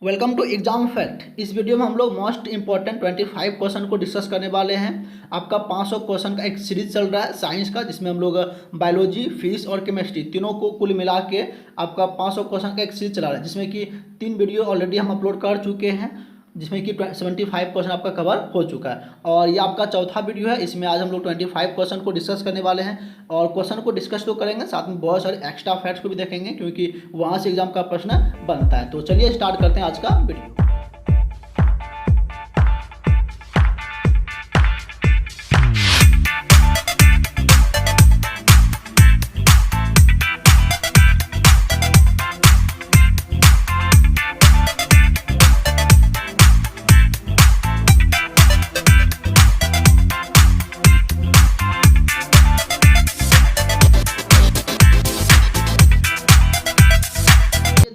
Welcome to exam fact. इस video में हम लोग मोस्ट इंपॉर्टेंट 25 क्वेश्चन को डिस्कस करने वाले हैं। आपका 500 क्वेश्चन का एक सीरीज चल रहा है साइंस का, जिसमें हम लोग बायोलॉजी, फिजिक्स और केमिस्ट्री तीनों को कुल मिला के आपका 500 क्वेश्चन का एक सीरीज चला रहा है, जिसमें कि 3 वीडियो ऑलरेडी हम अपलोड कर चुके हैं, जिसमें कि 75 क्वेश्चन आपका कवर हो चुका है और ये आपका चौथा वीडियो है। इसमें आज हम लोग 25 क्वेश्चन को डिस्कस करने वाले हैं और क्वेश्चन को डिस्कस तो करेंगे, साथ में बहुत सारे एक्स्ट्रा फैक्ट्स को भी देखेंगे, क्योंकि वहाँ से एग्जाम का प्रश्न बनता है। तो चलिए स्टार्ट करते हैं आज का वीडियो।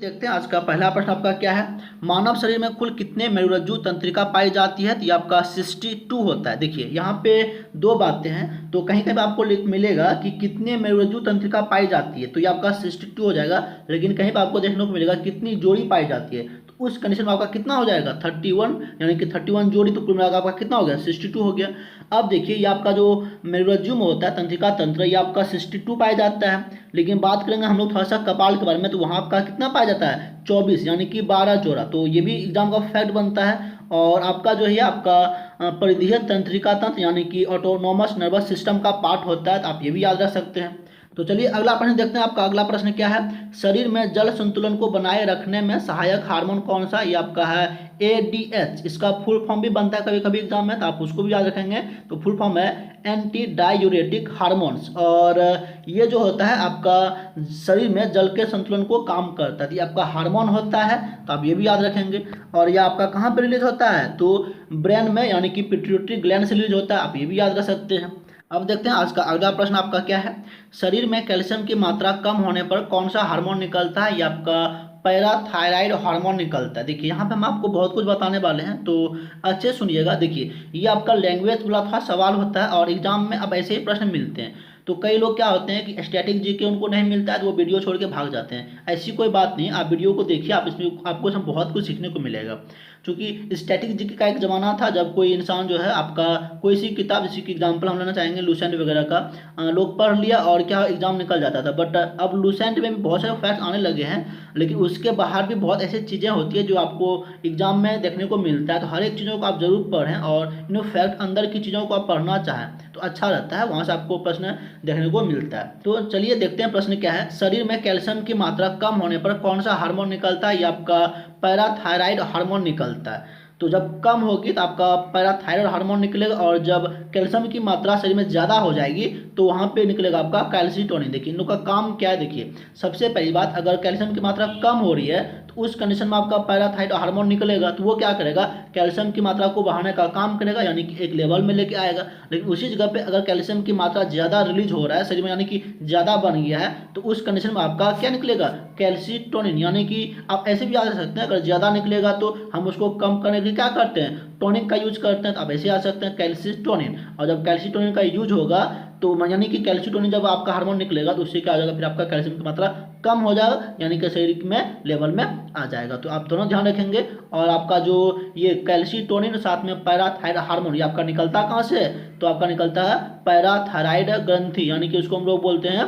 देखते हैं आज का पहला प्रश्न आपका क्या है। मानव शरीर में कुल कितने मेरुरज्जु तंत्रिका पाई जाती है? तो ये आपका 62 होता है। देखिए यहाँ पे दो बातें हैं, तो कहीं कहीं आपको मिलेगा कि कितने मेरुरज्जु तंत्रिका पाई जाती है, तो ये आपका 62 हो जाएगा। लेकिन कहीं पर आपको देखने को मिलेगा कितनी जोड़ी पाई जाती है, तो उस कंडीशन में आपका कितना हो जाएगा 31, यानी कि 31 जोड़ी, तो कुल मिलाकर आपका कितना हो गया 62 हो गया। अब देखिए ये आपका जो मेरुरज्जु में होता है तंत्रिका तंत्र, ये आपका 62 पाया जाता है। लेकिन बात करेंगे हम लोग थोड़ा सा कपाल के बारे में, तो वहाँ आपका कितना पाया जाता है 24, यानी कि 12 जोड़ा। तो ये भी एग्जाम का फैक्ट बनता है। और आपका जो है आपका परिधीय तंत्रिका तंत्र, यानी कि ऑटोनोमस नर्वस सिस्टम का पार्ट होता है, तो आप ये भी याद रख सकते हैं। तो चलिए अगला प्रश्न देखते हैं। आपका अगला प्रश्न क्या है। शरीर में जल संतुलन को बनाए रखने में सहायक हार्मोन कौन सा? ये आपका है ADH। इसका फुल फॉर्म भी बनता है कभी कभी एग्जाम में, तो आप उसको भी याद रखेंगे। तो फुल फॉर्म है एंटी डायूरेटिक हार्मोन्स, और ये जो होता है आपका शरीर में जल के संतुलन को काम करता है, ये आपका हार्मोन होता है, तो आप ये भी याद रखेंगे। और ये आपका कहाँ पर रिलीज होता है? तो ब्रेन में, यानी कि पिट्यूटरी ग्लैंड से रिलीज होता है, आप ये भी याद रख सकते हैं। अब देखते हैं आज का अगला प्रश्न आपका क्या है। शरीर में कैल्शियम की मात्रा कम होने पर कौन सा हार्मोन निकलता है? ये आपका पैराथायराइड हार्मोन निकलता है। देखिए यहाँ पे हम आपको बहुत कुछ बताने वाले हैं, तो अच्छे सुनिएगा। देखिए ये आपका लैंग्वेज वाला था सवाल होता है, और एग्जाम में अब ऐसे ही प्रश्न मिलते हैं। तो कई लोग क्या होते हैं कि स्टैटिक जीके उनको नहीं मिलता है, तो वो वीडियो छोड़ के भाग जाते हैं। ऐसी कोई बात नहीं, आप वीडियो को देखिए, आप इसमें आपको इसमें बहुत कुछ सीखने को मिलेगा। क्योंकि स्टैटिक जीके का एक ज़माना था जब कोई इंसान जो है आपका कोई सी किताब, जैसे कि एग्जाम्पल हम लेना चाहेंगे लूसेंट वगैरह का, लोग पढ़ लिया और क्या एग्जाम निकल जाता था। बट अब लूसेंट में भी बहुत सारे फैक्ट्स आने लगे हैं, लेकिन उसके बाहर भी बहुत ऐसी चीज़ें होती है जो आपको एग्जाम में देखने को मिलता है। तो हर एक चीज़ों को आप जरूर पढ़ें, और इन फैक्ट अंदर की चीज़ों को आप पढ़ना चाहें तो अच्छा रहता है, वहाँ से आपको प्रश्न देखने को मिलता है। तो चलिए देखते हैं प्रश्न क्या है। शरीर में कैल्शियम की मात्रा कम होने पर कौन सा हार्मोन निकलता है? ये आपका पैराथायराइड हार्मोन निकलता है। तो जब कम होगी तो आपका पैराथायराइड हार्मोन निकलेगा, और जब कैल्शियम की मात्रा शरीर में ज़्यादा हो जाएगी तो वहाँ पे निकलेगा आपका कैल्सीटोनिन। देखिए इन लोग का काम क्या है। देखिए सबसे पहली बात, अगर कैल्शियम की मात्रा कम हो रही है तो उस कंडीशन में आपका पैराथायराइड हार्मोन निकलेगा, तो वो क्या करेगा, कैल्शियम की मात्रा को बढ़ाने का काम करेगा, यानी कि एक लेवल में लेके आएगा। लेकिन उसी जगह पे अगर कैल्शियम की मात्रा ज़्यादा रिलीज हो रहा है शरीर में, यानी कि ज़्यादा बन गया है, तो उस कंडीशन में आपका क्या निकलेगा, कैल्सीटोनिन। यानी कि आप ऐसे भी याद रख सकते हैं, अगर ज़्यादा निकलेगा तो हम उसको कम करने के लिए क्या करते हैं, टॉनिक का यूज करते हैं, तो आप ऐसे आ सकते हैं कैल्सीटोनिन। और जब कैल्सीटोनिन का यूज होगा तो यानी कि कैल्सीटोनिन जब आपका हार्मोन निकलेगा तो उससे क्या हो जाएगा, फिर आपका कैल्शियम की मात्रा कम हो जाएगा, यानी कि शरीर में लेवल में आ जाएगा। तो आप दोनों ध्यान रखेंगे। और आपका जो ये कैल्सीटोनिन साथ में पैराथायराइड हार्मोन, ये आपका निकलता कहाँ से? तो आपका निकलता है पैराथायराइड ग्रंथि, यानी कि उसको हम लोग बोलते हैं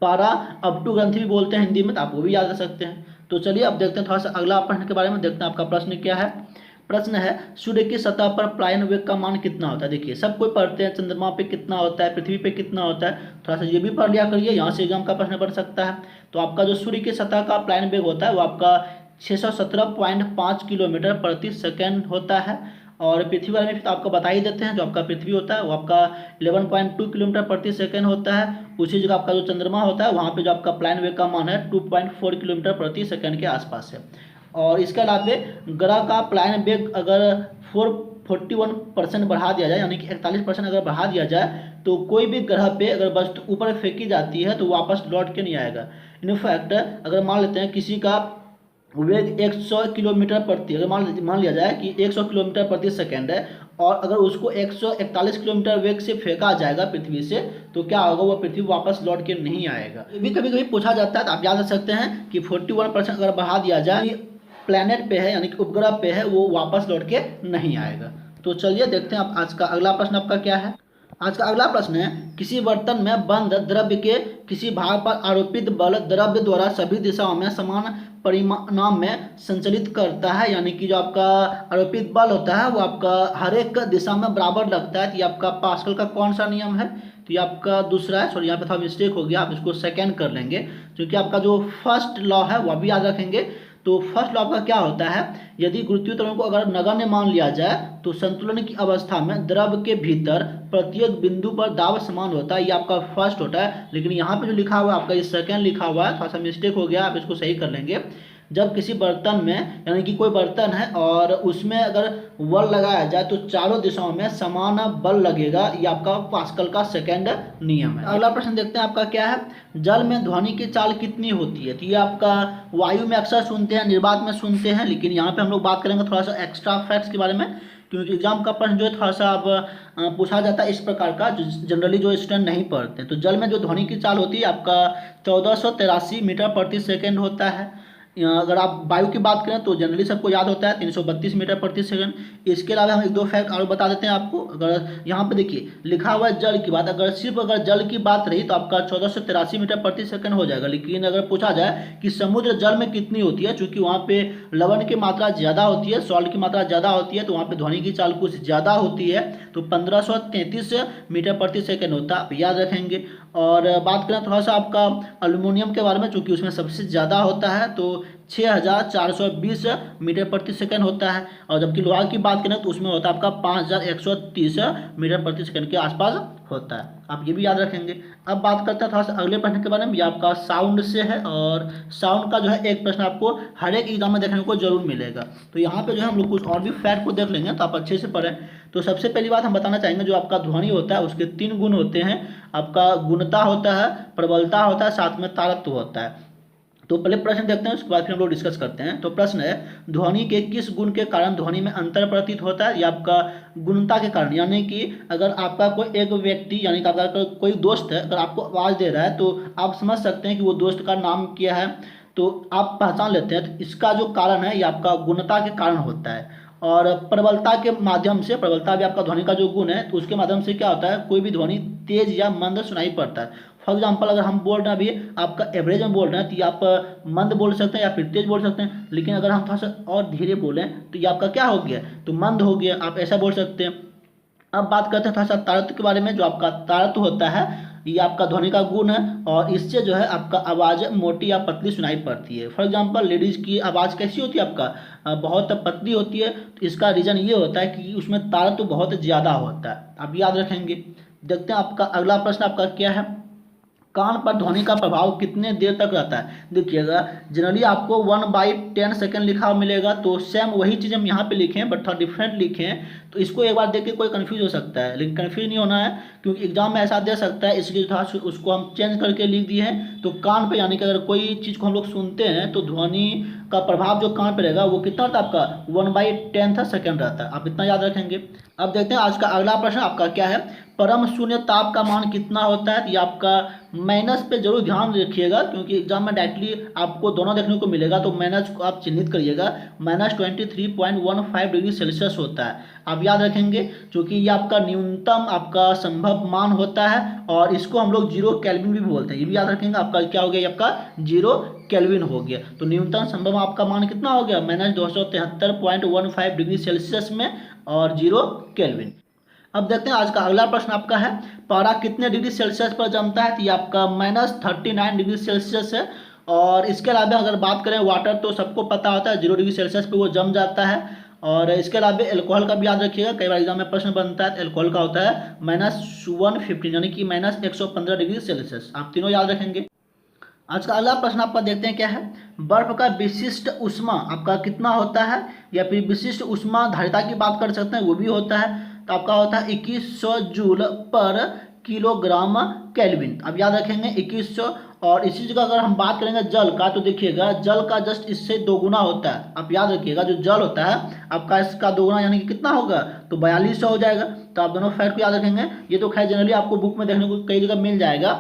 पारा अपटू ग्रंथि भी बोलते हैं हिंदी में, तो आप वो भी याद रख सकते हैं। तो चलिए अब देखते हैं थोड़ा सा अगला प्रश्न के बारे में। देखते हैं आपका प्रश्न क्या है। प्रश्न है, सूर्य की सतह पर पलायन वेग का मान कितना होता है? देखिए सब कोई पढ़ते हैं, चंद्रमा पे कितना होता है, पृथ्वी पे कितना होता है, थोड़ा सा ये भी पढ़ लिया करिए, यहाँ से एग्जाम का प्रश्न बन सकता है। तो आपका जो सूर्य की सतह का पलायन वेग होता है वो आपका 617.5 किलोमीटर प्रति सेकेंड होता है। और पृथ्वी वाले में फिर तो आपको बता ही देते हैं, जो आपका पृथ्वी होता है वो आपका 11.2 किलोमीटर प्रति सेकेंड होता है। उसी जगह आपका जो चंद्रमा होता है वहाँ पे जो आपका पलायन वेग का मान है 2.4 किलोमीटर प्रति सेकेंड के आसपास है। और इसके अलावा ग्रह का पलायन वेग अगर 41% बढ़ा दिया जाए, यानी कि 41% अगर बढ़ा दिया जाए, तो कोई भी ग्रह पे अगर वस्तु ऊपर फेंकी जाती है तो वापस लौट के नहीं आएगा। इनफैक्ट अगर मान लेते हैं किसी का वेग 100 किलोमीटर प्रति, अगर मान लिया जाए कि 100 किलोमीटर प्रति सेकेंड है, और अगर उसको 141 किलोमीटर वेग से फेंका जाएगा पृथ्वी से, तो क्या होगा, वो पृथ्वी वापस लौट के नहीं आएगा। ये भी कभी कभी पूछा जाता है, तो आप याद रख सकते हैं कि 41% अगर बढ़ा दिया जाए प्लैनेट पे है यानी कि उपग्रह पे है वो वापस लौट के नहीं आएगा। तो चलिए देखते हैं आप आज का अगला प्रश्न आपका क्या है। आज का अगला प्रश्न है, किसी बर्तन में बंद द्रव्य के किसी भाग पर आरोपित बल द्रव्य द्वारा सभी दिशाओं में समान परिमाण में संचलित करता है, यानी कि जो आपका आरोपित बल होता है वो आपका हर एक दिशा में बराबर लगता है। तो ये आपका पास्कल का कौन सा नियम है? तो ये आपका दूसरा है। सॉरी, यहाँ पे थोड़ा मिस्टेक हो गया, आप इसको सेकेंड कर लेंगे, क्योंकि आपका जो फर्स्ट लॉ है वह भी याद रखेंगे। तो फर्स्ट लॉ आपका क्या होता है, यदि गुरुत्वीय त्वरण को अगर नगण्य मान लिया जाए तो संतुलन की अवस्था में द्रव के भीतर प्रत्येक बिंदु पर दाब समान होता है। ये आपका फर्स्ट होता है, लेकिन यहाँ पे जो लिखा हुआ है आपका ये सेकेंड लिखा हुआ है, थोड़ा सा मिस्टेक हो गया, आप इसको सही कर लेंगे। जब किसी बर्तन में यानी कि कोई बर्तन है और उसमें अगर बल लगाया जाए तो चारों दिशाओं में समान बल लगेगा। ये आपका पास्कल का सेकेंड नियम है। अगला प्रश्न देखते हैं आपका क्या है, जल में ध्वनि की चाल कितनी होती है? तो ये आपका वायु में अक्सर सुनते हैं, निर्वात में सुनते हैं, लेकिन यहाँ पे हम लोग बात करेंगे थोड़ा सा एक्स्ट्रा फैक्ट्स के बारे में, क्योंकि एग्जाम का प्रश्न जो है थोड़ा सा अब पूछा जाता है इस प्रकार का जो जनरली जो स्टूडेंट नहीं पढ़ते। तो जल में जो ध्वनि की चाल होती है आपका 1483 मीटर प्रति सेकेंड होता है। अगर आप वायु की बात करें तो जनरली सबको याद होता है 332 मीटर प्रति सेकंड। इसके अलावा हम एक दो फैक्ट और बता देते हैं आपको। अगर यहाँ पे देखिए लिखा हुआ है जल की बात, अगर सिर्फ अगर जल की बात रही तो आपका 1483 मीटर प्रति सेकंड हो जाएगा। लेकिन अगर पूछा जाए कि समुद्र जल में कितनी होती है, चूंकि वहाँ पे लवण की मात्रा ज़्यादा होती है, सॉल्ट की मात्रा ज़्यादा होती है, तो वहाँ पे ध्वनि की चाल कुछ ज़्यादा होती है, तो 1533 मीटर प्रति सेकंड होता है, आप याद रखेंगे। और बात करें थोड़ा सा आपका एल्युमिनियम के बारे में, चूंकि उसमें सबसे ज़्यादा होता है, तो 6420 मीटर प्रति सेकंड होता है। और जबकि लोहा की बात करें तो उसमें होता है आपका 5130 मीटर प्रति सेकंड के आसपास होता है, आप ये भी याद रखेंगे। अब बात करते हैं थोड़ा सा अगले प्रश्न के बारे में, ये आपका साउंड से है, और साउंड का जो है एक प्रश्न आपको हर एक एग्जाम में देखने को जरूर मिलेगा। तो यहाँ पे जो है हम लोग कुछ और भी फैक्ट को देख लेंगे, तो आप अच्छे से पढ़ें। तो सबसे पहली बात हम बताना चाहेंगे, जो आपका ध्वनि होता है उसके 3 गुण होते हैं। आपका गुणता होता है, प्रबलता होता है, साथ में तारत्व होता है। तो पहले प्रश्न देखते हैं, उसके बाद फिर हम लोग डिस्कस करते हैं। तो प्रश्न है, ध्वनि के किस गुण के कारण ध्वनि में अंतर प्रतीत होता है? या आपका गुणता के कारण, यानी कि अगर आपका कोई एक व्यक्ति यानी कि आपका कोई दोस्त है, अगर आपको आवाज़ दे रहा है तो आप समझ सकते हैं कि वो दोस्त का नाम क्या है, तो आप पहचान लेते हैं। तो इसका जो कारण है ये आपका गुणता के कारण होता है। और प्रबलता के माध्यम से, प्रबलता भी आपका ध्वनि का जो गुण है, तो उसके माध्यम से क्या होता है, कोई भी ध्वनि तेज या मंद सुनाई पड़ता है। फॉर एग्जाम्पल अगर हम बोल रहे हैं अभी आपका एवरेज में बोल रहे हैं तो ये आप मंद बोल सकते हैं या फिर तेज बोल सकते हैं, लेकिन अगर हम थोड़ा सा और धीरे बोलें तो ये आपका क्या हो गया, तो मंद हो गया, आप ऐसा बोल सकते हैं। अब बात करते हैं थोड़ा सा तारत्व के बारे में। जो आपका तारत्व होता है ये आपका ध्वनि का गुण है, और इससे जो है आपका आवाज़ मोटी या पतली सुनाई पड़ती है। फॉर एग्जांपल लेडीज़ की आवाज़ कैसी होती है, आपका बहुत पतली होती है, तो इसका रीज़न ये होता है कि उसमें तारत्व बहुत ज़्यादा होता है, आप याद रखेंगे। देखते हैं आपका अगला प्रश्न आपका क्या है, कान पर ध्वनि का प्रभाव कितने देर तक रहता है? देखिएगा जनरली आपको 1/10 सेकेंड लिखा हुआ मिलेगा, तो सेम वही चीज़ हम यहाँ पे लिखे हैं बट थोड़ा डिफरेंट लिखे हैं। तो इसको एक बार देख के कोई कंफ्यूज हो सकता है, लेकिन कंफ्यूज नहीं होना है, क्योंकि एग्जाम में ऐसा दे सकता है, इसलिए थोड़ा उसको हम चेंज करके लिख दिए हैं। तो कान पे यानी कि अगर कोई चीज़ को हम लोग सुनते हैं तो ध्वनि का प्रभाव जो कान पे रहेगा वो कितना रहता है आपका 1/10 सेकेंड रहता है, आप इतना याद रखेंगे। अब देखते हैं आज का अगला प्रश्न आपका क्या है, परम शून्य ताप का मान कितना होता है? तो ये आपका माइनस पे जरूर ध्यान रखिएगा, क्योंकि एग्जाम में डायरेक्टली आपको दोनों देखने को मिलेगा, तो माइनस को आप चिन्हित करिएगा। -23.15 डिग्री सेल्सियस होता है, आप याद रखेंगे, क्योंकि ये आपका न्यूनतम आपका संभव मान होता है, और इसको हम लोग 0 केल्विन भी बोलते हैं, ये भी याद रखेंगे। आपका क्या हो गया, ये आपका 0 केल्विन हो गया। तो न्यूनतम संभव आपका मान कितना हो गया, -273.15 डिग्री सेल्सियस में और 0 केल्विन। अब देखते हैं आज का अगला प्रश्न आपका है, पारा कितने डिग्री सेल्सियस पर जमता है? तो ये आपका -39 डिग्री सेल्सियस है। और इसके अलावा अगर बात करें वाटर, तो सबको पता होता है 0 डिग्री सेल्सियस पे वो जम जाता है। और इसके अलावा एल्कोहल का भी याद रखिएगा, कई बार एग्जाम में प्रश्न बनता है, एल्कोहल का होता है -115 यानी कि -115 डिग्री सेल्सियस, आप तीनों याद रखेंगे। आज का अगला प्रश्न आपका देखते हैं क्या है, बर्फ का विशिष्ट ऊष्मा आपका कितना होता है? या फिर विशिष्ट ऊष्मा धारिता की बात कर सकते हैं, वो भी होता है। तो आपका होता है 2100 जूल पर किलोग्राम केल्विन, आप याद रखेंगे 2100। और इसी जगह अगर हम बात करेंगे जल का, तो देखिएगा जल का जस्ट इससे 2 गुना होता है, आप याद रखिएगा। जो जल होता है आपका इसका 2 गुना यानी कि कितना होगा, तो 4200 हो जाएगा। तो आप दोनों फैक्ट को याद रखेंगे। ये तो खैर जनरली आपको बुक में देखने को कई जगह मिल जाएगा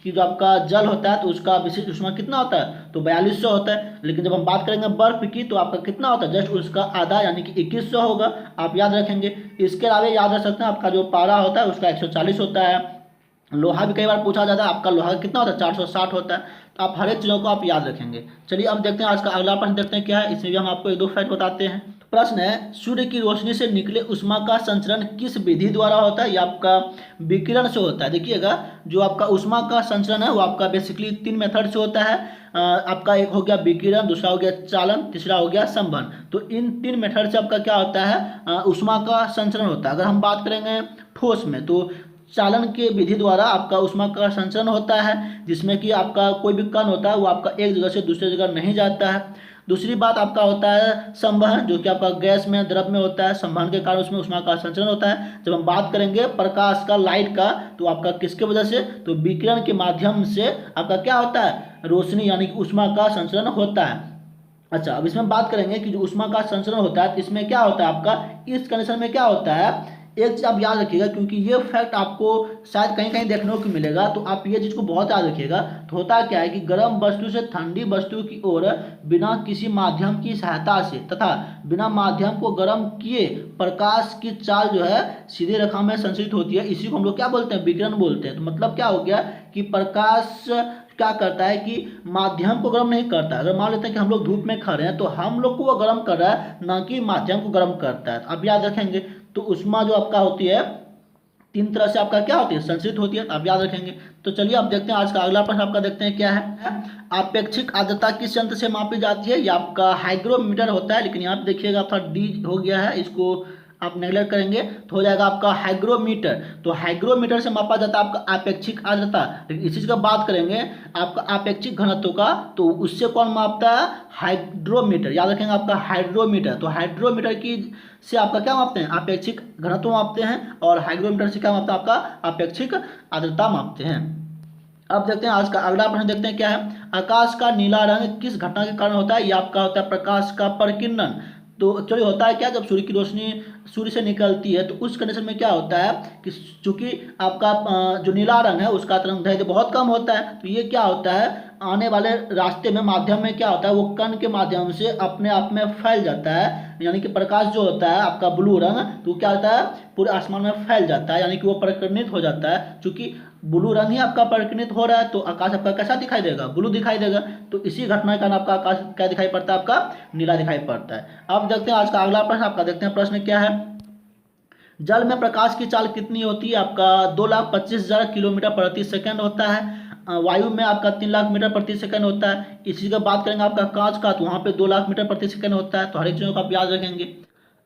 कि जो आपका जल होता है तो उसका विशिष्ट ऊष्मा कितना होता है, तो 4200 होता है। लेकिन जब हम बात करेंगे बर्फ की तो आपका कितना होता है, जस्ट उसका आधा यानी कि 2100 होगा, आप याद रखेंगे। इसके अलावा याद रख सकते हैं आपका जो पारा होता है उसका 140 होता है। लोहा भी कई बार पूछा जाता है, आपका लोहा कितना होता है, 460 होता है। तो आप हर एक चीज़ों को आप याद रखेंगे। चलिए अब देखते हैं आज का अगला प्रश्न, देखते हैं क्या है। इसमें भी हम आपको एक दो फैक्ट बताते हैं। तो प्रश्न है, सूर्य की रोशनी से निकले उष्मा का संचरण किस विधि द्वारा होता है, या आपका विकिरण से होता है। देखिएगा, जो आपका उष्मा का संचरण है वो आपका बेसिकली 3 मेथड से होता है। आपका एक हो गया विकिरण, दूसरा हो गया चालन, तीसरा हो गया संवहन। तो इन 3 मेथड से आपका क्या होता है, उष्मा का संचरण होता है। अगर हम बात करेंगे ठोस में, तो चालन के विधि द्वारा आपका उष्मा का संचरण होता है, जिसमें कि आपका कोई भी कण होता है वो आपका एक जगह से दूसरी जगह नहीं जाता है। दूसरी बात आपका होता है संवहन, जो कि आपका गैस में द्रव में होता है, संवहन के कारण उसमें उष्मा का संचरण होता है। जब हम बात करेंगे प्रकाश का, लाइट का, तो आपका किसके वजह से, तो विकिरण के माध्यम से आपका क्या होता है, रोशनी यानी कि उष्मा का संचरण होता है। अच्छा, अब इसमें बात करेंगे कि जो उष्मा का संचरण होता है तो इसमें क्या होता है आपका, इस कंडीशन में क्या होता है, एक चीज आप याद रखिएगा, क्योंकि ये फैक्ट आपको शायद कहीं कहीं देखने को मिलेगा, तो आप ये चीज को बहुत याद रखिएगा। तो होता क्या है कि गर्म वस्तु से ठंडी वस्तु की ओर बिना किसी माध्यम की सहायता से तथा बिना माध्यम को गर्म किए प्रकाश की चाल जो है सीधी रेखा में संचरित होती है। इसी को हम लोग क्या बोलते हैं, विकिरण बोलते हैं। तो मतलब क्या हो गया कि प्रकाश क्या करता है कि माध्यम को गर्म नहीं करता। अगर मान लेते हैं कि हम लोग धूप में खड़े हैं तो हम लोग को वो गर्म कर रहा है, ना कि माध्यम को गर्म करता है। अब याद रखेंगे, तो उष्मा जो आपका होती है 3 तरह से आपका क्या होती है, संचरित होती है, आप याद रखेंगे। तो चलिए अब देखते हैं आज का अगला प्रश्न आपका, देखते हैं क्या है। आपेक्षिक आर्द्रता किस यंत्र से मापी जाती है, ये आपका हाइग्रोमीटर होता है। लेकिन यहाँ पे देखिएगा थोड़ा डी हो गया है, इसको आप नेगलेक्ट करेंगे तो हो जाएगा आपका हाइग्रोमीटर। तो हाइग्रोमीटर से मापा जाता है आपका आपेक्षिक आर्द्रता। लेकिन इसी चीज का बात करेंगे आपका आपेक्षिक घनत्व का, तो उससे कौन मापता है, हाइड्रोमीटर। याद रखेंगे आपका हाइड्रोमीटर। तो हाइड्रोमीटर की से आपका क्या मापते हैं, आपेक्षिक घनत्व मापते हैं, और हाइग्रोमीटर से क्या मापते हैं, आपका आपेक्षिक आर्द्रता मापते हैं। अब देखते हैं आज का अगला प्रश्न, देखते हैं क्या है। आकाश का नीला रंग किस घटना के कारण होता है, ये आपका होता है प्रकाश का परिकिरण। तो चलिए होता है क्या, जब सूर्य की रोशनी सूर्य से निकलती है तो उस कंडीशन में क्या होता है कि चूंकि आपका जो नीला रंग है उसका तरंगदैर्घ्य बहुत कम होता है, तो ये क्या होता है, आने वाले रास्ते में माध्यम में क्या होता है, वो कण के माध्यम से अपने आप में फैल जाता है। यानी कि प्रकाश जो होता है आपका ब्लू रंग, तो क्या होता है, पूरे आसमान में फैल जाता है, यानी कि वो परिवर्तित हो जाता है। चूंकि ब्लू रंग ही आपका परिवर्तित हो रहा है तो आकाश आपका कैसा दिखाई देगा, ब्लू दिखाई देगा। तो इसी घटना के कारण आपका आकाश क्या दिखाई पड़ता है, आपका नीला दिखाई पड़ता है। अब देखते हैं आज का अगला प्रश्न आपका, देखते हैं प्रश्न क्या है। जल में प्रकाश की चाल कितनी होती है, आपका 2,25,000 किलोमीटर प्रति सेकंड होता है। वायु में आपका 3 लाख मीटर प्रति सेकंड होता है। इसी का बात करेंगे आपका कांच का, तो वहाँ पे 2 लाख मीटर प्रति सेकंड होता है। तो हर एक चीज़ों को आप याद रखेंगे।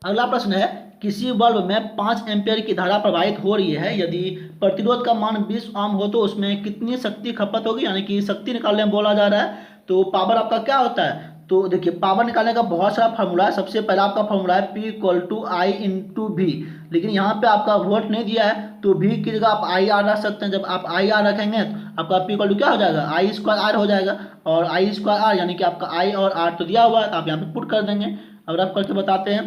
अगला प्रश्न है, किसी बल्ब में 5 एम्पियर की धारा प्रवाहित हो रही है, यदि प्रतिरोध का मान 20 ओम हो तो उसमें कितनी शक्ति खपत होगी, यानी कि शक्ति निकालने में बोला जा रहा है। तो पावर आपका क्या होता है, तो देखिए पावर निकालने का बहुत सारा फार्मूला है। सबसे पहला आपका फार्मूला है P = I × V। लेकिन यहाँ पे आपका वोल्ट नहीं दिया है, तो V की जगह आप IR रख सकते हैं। जब आप IR रखेंगे तो आपका P = क्या हो जाएगा, I² R हो जाएगा। और I² R यानी कि आपका I और R तो दिया हुआ है, तो आप यहाँ पे पुट कर देंगे। अब रफ करके बताते हैं,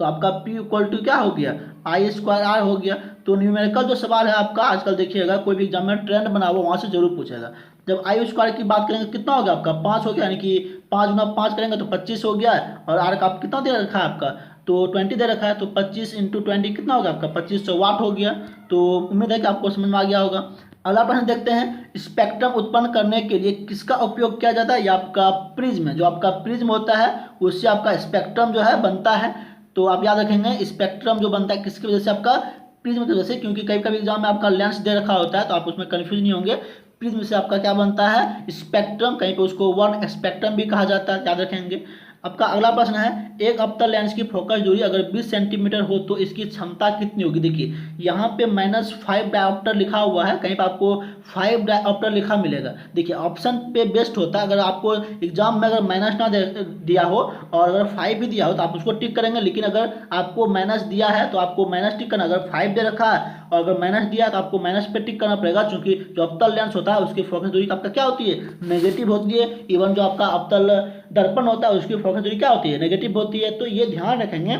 तो आपका P = क्या हो गया, I² R हो गया। तो न्यूमेरिकल जो सवाल है आपका, आजकल देखिएगा कोई भी एग्जाम में ट्रेंड बना हुआ वहाँ से जरूर पूछेगा। जब I² की बात करेंगे कितना हो गया आपका 5 हो गया, यानी कि 5 × 5 करेंगे तो 25 हो गया है। और R का आप कितना दे रखा है आपका, तो 20 दे रखा है, तो 25 × 20 कितना होगा आपका 2500 वाट हो गया। तो उम्मीद है कि आपको समझ में आ गया होगा। अगला प्रश्न देखते हैं, स्पेक्ट्रम उत्पन्न करने के लिए किसका उपयोग किया जाता है, ये आपका प्रिज्म। जो आपका प्रिज्म होता है उससे आपका स्पेक्ट्रम जो है बनता है। तो आप याद रखेंगे स्पेक्ट्रम जो बनता है किसकी वजह से, आपका प्रिज्म की वजह से। क्योंकि कभी कभी एग्जाम में आपका लेंस दे रखा होता है तो आप उसमें कंफ्यूज नहीं होंगे। प्रिज्म से आपका क्या बनता है, स्पेक्ट्रम। कहीं पे उसको वन स्पेक्ट्रम भी कहा जाता है, याद रखेंगे। आपका अगला प्रश्न है, एक अवतल लेंस की फोकस दूरी अगर 20 सेंटीमीटर हो तो इसकी क्षमता कितनी होगी। देखिए यहाँ पे -5 डायोप्टर लिखा हुआ है, कहीं पे आपको 5 डायोप्टर लिखा मिलेगा। देखिए ऑप्शन पे बेस्ट होता है, अगर आपको एग्जाम में अगर माइनस ना दिया हो और अगर 5 भी दिया हो तो आप उसको टिक करेंगे। लेकिन अगर आपको माइनस दिया है तो आपको माइनस टिक करना। अगर 5 दे रखा है और अगर माइनस दिया है तो आपको माइनस पे टिक करना पड़ेगा, क्योंकि जो अवतल लेंस होता है उसकी फोकस दूरी आपका क्या होती है, नेगेटिव होती है। इवन जो आपका अवतल दर्पण होता है उसकी फोकस दूरी क्या होती है, नेगेटिव होती है। तो ये ध्यान रखेंगे,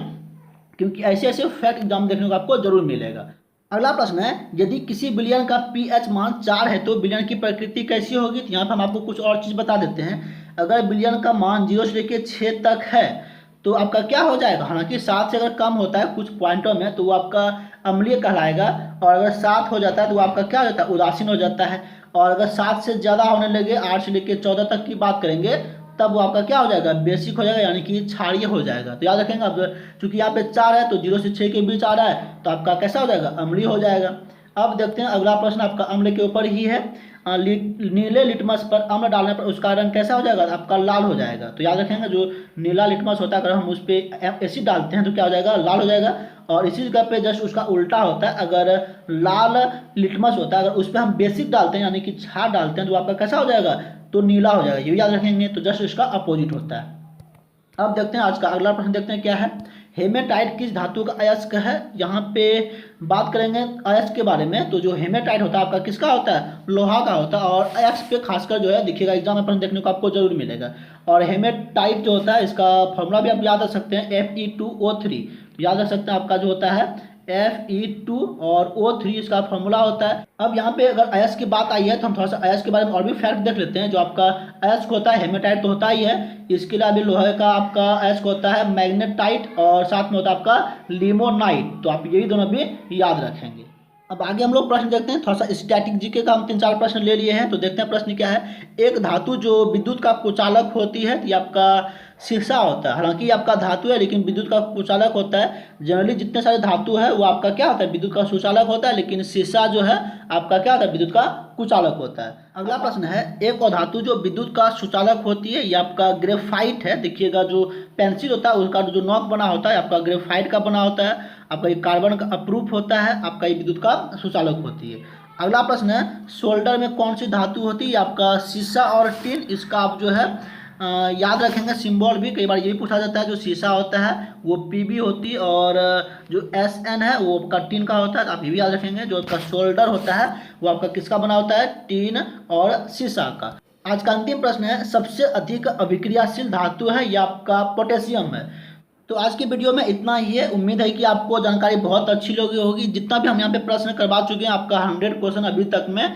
क्योंकि ऐसे ऐसे फैक्ट एग्जाम देखने को आपको जरूर मिलेगा। अगला प्रश्न है, यदि किसी विलयन का pH मान 4 है तो विलयन की प्रकृति कैसी होगी। तो यहाँ पर हम आपको कुछ और चीज़ बता देते हैं। अगर विलयन का मान 0 से लेकर 6 तक है तो आपका क्या हो जाएगा, हालांकि 7 से अगर कम होता है कुछ पॉइंटों में तो वो आपका अम्लीय कहलाएगा, और अगर 7 हो जाता है तो वो आपका क्या हो जाता है, उदासीन हो जाता है। और अगर 7 से ज़्यादा होने लगे, 8 से लेकर 14 तक की बात करेंगे, तब वो आपका क्या हो जाएगा, बेसिक हो जाएगा, यानी कि क्षारीय हो जाएगा। तो याद रखेंगे अब, चूंकि यहाँ पे 4 है तो 0 से 6 के बीच आ रहा है तो आपका कैसा हो जाएगा, अम्लीय हो जाएगा। अब देखते हैं अगला प्रश्न आपका अम्ल के ऊपर ही है। नीले लिटमस पर अम्ल डालने पर उसका रंग कैसा हो जाएगा, आपका लाल हो जाएगा। तो याद रखेंगे जो नीला लिटमस होता है अगर हम उस पर एसिड डालते हैं तो क्या हो जाएगा, लाल हो जाएगा। और इसी जगह पे जस्ट उसका उल्टा होता है, अगर लाल लिटमस होता है अगर उस पर हम बेसिक डालते हैं यानी कि क्षार डालते हैं तो आपका कैसा हो जाएगा, तो नीला हो जाएगा। ये भी याद रखेंगे। तो जस्ट इसका अपोजिट होता है। अब देखते हैं आज का अगला प्रश्न, देखते हैं क्या है। हेमेटाइट किस धातु का अयस्क है। यहाँ पे बात करेंगे अयस्क के बारे में। तो जो हेमेटाइट होता है आपका किसका होता है, लोहा का होता है। और अयस्क पे खासकर जो है दिखिएगा एग्जाम में प्रश्न देखने को आपको जरूर मिलेगा। और हेमेटाइट जो होता है इसका फॉर्मूला भी आप याद रख सकते हैं, Fe2O3 याद रख सकते हैं। आपका जो होता है Fe2 और O3 इसका फॉर्मूला होता है। अब यहाँ पे अगर अयस्क की बात आई है तो हम थोड़ा सा अयस्क के बारे में और भी फैक्ट देख लेते हैं। जो आपका अयस्क होता है, हेमेटाइट तो होता ही है, इसके अलावा भी लोहे का आपका अयस्क होता है मैग्नेटाइट, और साथ में होता है आपका लिमोनाइट। तो आप ये भी दोनों भी याद रखेंगे। अब आगे हम लोग प्रश्न देखते हैं, थोड़ा सा स्टैटिक जीके का हम 3-4 प्रश्न ले लिए हैं। तो देखते हैं प्रश्न क्या है। एक धातु जो विद्युत का कुचालक होती है, ये आपका शीशा होता है। हालांकि आपका धातु है लेकिन विद्युत का कुचालक होता है। जनरली जितने सारे धातु है वो आपका क्या होता है, विद्युत का सुचालक होता है, लेकिन शीशा जो है आपका क्या होता है, विद्युत का कुचालक होता है। अगला प्रश्न है, एक और धातु जो विद्युत का सुचालक होती है ये आपका ग्रेफाइट है। देखिएगा जो पेंसिल होता है उसका जो नॉक बना होता है आपका ग्रेफाइट का बना होता है। आपका ये कार्बन का अप्रूफ होता है, आपका ये विद्युत का सुचालक होती है। अगला प्रश्न है, सोल्डर में कौन सी धातु होती है। आपका शीशा और टिन। इसका आप जो है याद रखेंगे सिंबल भी, कई बार ये भी पूछा जाता है। जो शीशा होता है वो Pb होती है, और जो Sn है वो आपका टिन का होता है। आप ये भी याद रखेंगे। जो आपका सोल्डर होता है वो आपका किसका बना होता है, टिन और शीशा का। आज का अंतिम प्रश्न है, सबसे अधिक अभिक्रियाशील धातु है ये आपका पोटेशियम है। तो आज की वीडियो में इतना ही है। उम्मीद है कि आपको जानकारी बहुत अच्छी लगी होगी। जितना भी हम यहाँ पे प्रश्न करवा चुके हैं आपका 100 क्वेश्चन अभी तक में,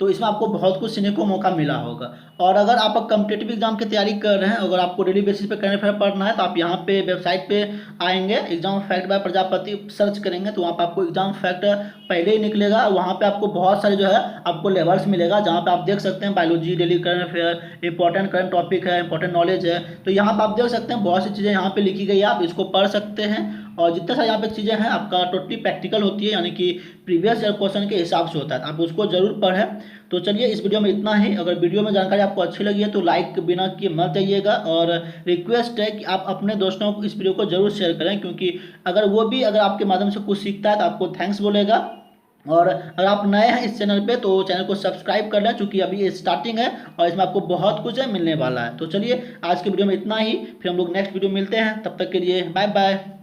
तो इसमें आपको बहुत कुछ सीखने को मौका मिला होगा। और अगर आप कॉम्पिटिटिव एग्जाम की तैयारी कर रहे हैं, अगर आपको डेली बेसिस पे करंट अफेयर पढ़ना है तो आप यहाँ पे वेबसाइट पे आएंगे, exam fact bye Prajapati search करेंगे तो वहाँ पे आपको एग्जाम फैक्ट पहले ही निकलेगा। वहाँ पे आपको बहुत सारे जो है आपको लेवल्स मिलेगा, जहाँ पे आप देख सकते हैं biology, daily current affair, important current topic है, इंपॉर्टेंट नॉलेज है। तो यहाँ पर आप देख सकते हैं बहुत सी चीज़ें यहाँ पे लिखी गई है, आप इसको पढ़ सकते हैं। और जितने सारे यहाँ पे चीज़ें हैं आपका टोटली प्रैक्टिकल होती है, यानी कि प्रीवियस ईयर क्वेश्चन के हिसाब से होता है। आप उसको जरूर पढ़ें। तो चलिए इस वीडियो में इतना ही। अगर वीडियो में जानकारी आपको अच्छी लगी है तो लाइक बिना किए मत जाइएगा। और रिक्वेस्ट है कि आप अपने दोस्तों को इस वीडियो को जरूर शेयर करें, क्योंकि अगर वो भी अगर आपके माध्यम से कुछ सीखता है तो आपको थैंक्स बोलेगा। और अगर आप नए हैं इस चैनल पे तो चैनल को सब्सक्राइब कर लें, क्योंकि अभी ये स्टार्टिंग है और इसमें आपको बहुत कुछ मिलने वाला है। तो चलिए आज की वीडियो में इतना ही, फिर हम लोग नेक्स्ट वीडियो मिलते हैं। तब तक के लिए बाय बाय।